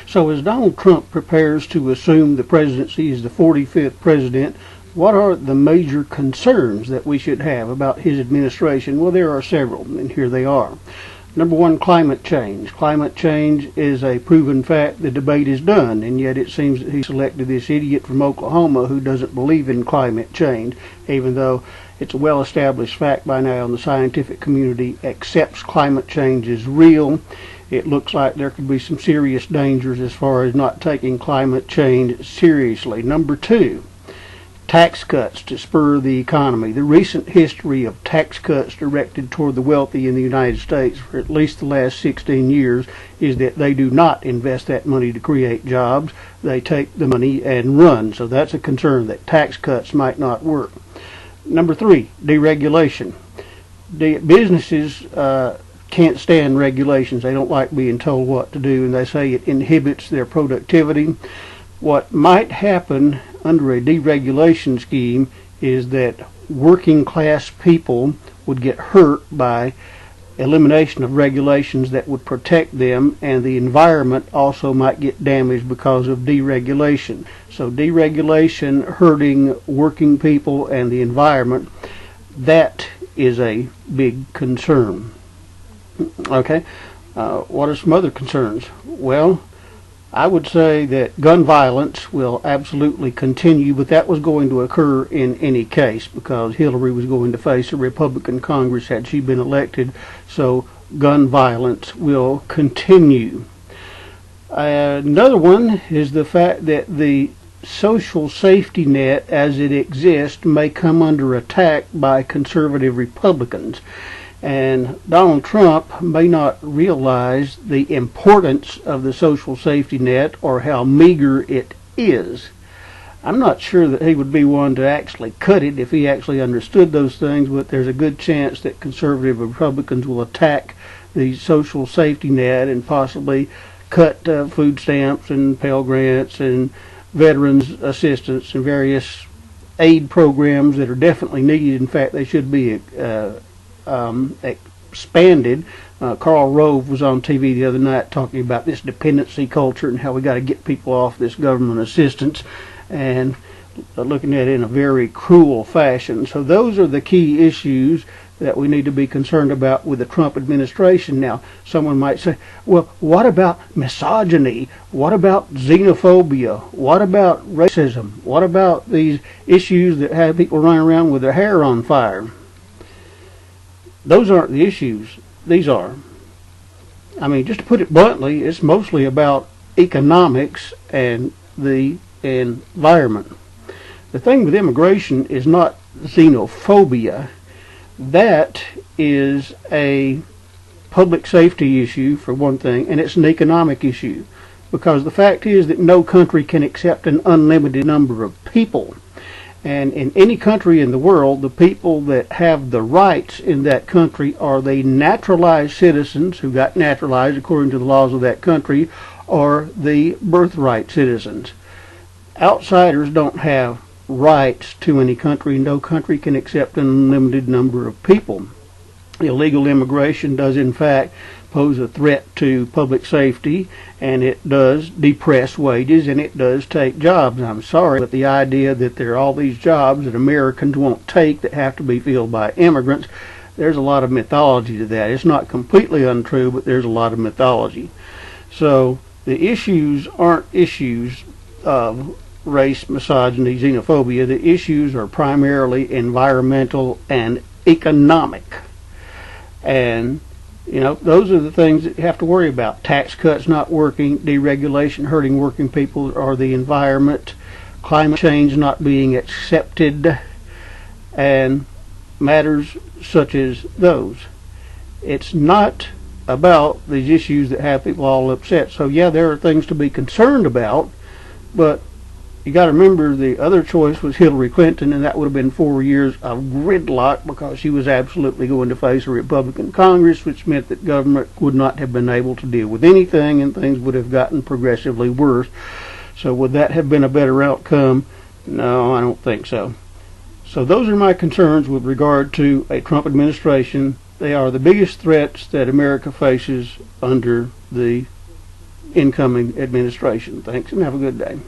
So as Donald Trump prepares to assume the presidency as the 45th president, what are the major concerns that we should have about his administration? Well, there are several, and here they are. Number one, climate change. Climate change is a proven fact. The debate is done, and yet it seems that he selected this idiot from Oklahoma who doesn't believe in climate change, even though it's a well-established fact by now, and the scientific community accepts climate change is real. It looks like there could be some serious dangers as far as not taking climate change seriously. Number two, tax cuts to spur the economy. The recent history of tax cuts directed toward the wealthy in the United States for at least the last 16 years is that they do not invest that money to create jobs. They take the money and run. So that's a concern that tax cuts might not work. Number three, deregulation. Businesses can't stand regulations. They don't like being told what to do, and they say it inhibits their productivity. What might happen under a deregulation scheme is that working class people would get hurt by elimination of regulations that would protect them, and the environment also might get damaged because of deregulation. So deregulation hurting working people and the environment, that is a big concern. Okay, what are some other concerns? Well, I would say that gun violence will absolutely continue, but that was going to occur in any case because Hillary was going to face a Republican Congress had she been elected, so gun violence will continue. Another one is the fact that the social safety net as it exists may come under attack by conservative Republicans. And Donald Trump may not realize the importance of the social safety net or how meager it is. I'm not sure that he would be one to actually cut it if he actually understood those things, but there's a good chance that conservative Republicans will attack the social safety net and possibly cut food stamps and Pell Grants and veterans assistance and various aid programs that are definitely needed. In fact, they should be expanded. Karl Rove was on TV the other night talking about this dependency culture and how we got to get people off this government assistance, and looking at it in a very cruel fashion. So those are the key issues that we need to be concerned about with the Trump administration. Now, someone might say, well, what about misogyny? What about xenophobia? What about racism? What about these issues that have people running around with their hair on fire? Those aren't the issues. These are. I mean, just to put it bluntly, it's mostly about economics and the environment. The thing with immigration is not xenophobia. That is a public safety issue, for one thing, and it's an economic issue. Because the fact is that no country can accept an unlimited number of people. And in any country in the world, the people that have the rights in that country are the naturalized citizens who got naturalized according to the laws of that country, or the birthright citizens. Outsiders don't have rights to any country. No country can accept an unlimited number of people. Illegal immigration does in fact pose a threat to public safety, and it does depress wages, and it does take jobs. I'm sorry, but the idea that there are all these jobs that Americans won't take that have to be filled by immigrants, there's a lot of mythology to that. It's not completely untrue, but there's a lot of mythology. So the issues aren't issues of race, misogyny, xenophobia. The issues are primarily environmental and economic. And you know, those are the things that you have to worry about. Tax cuts not working, deregulation hurting working people or the environment, climate change not being accepted, and matters such as those. It's not about these issues that have people all upset. So yeah, there are things to be concerned about, but you got to remember the other choice was Hillary Clinton, and that would have been 4 years of gridlock because she was absolutely going to face a Republican Congress, which meant that government would not have been able to deal with anything, and things would have gotten progressively worse. So would that have been a better outcome? No, I don't think so. So those are my concerns with regard to a Trump administration. They are the biggest threats that America faces under the incoming administration. Thanks, and have a good day.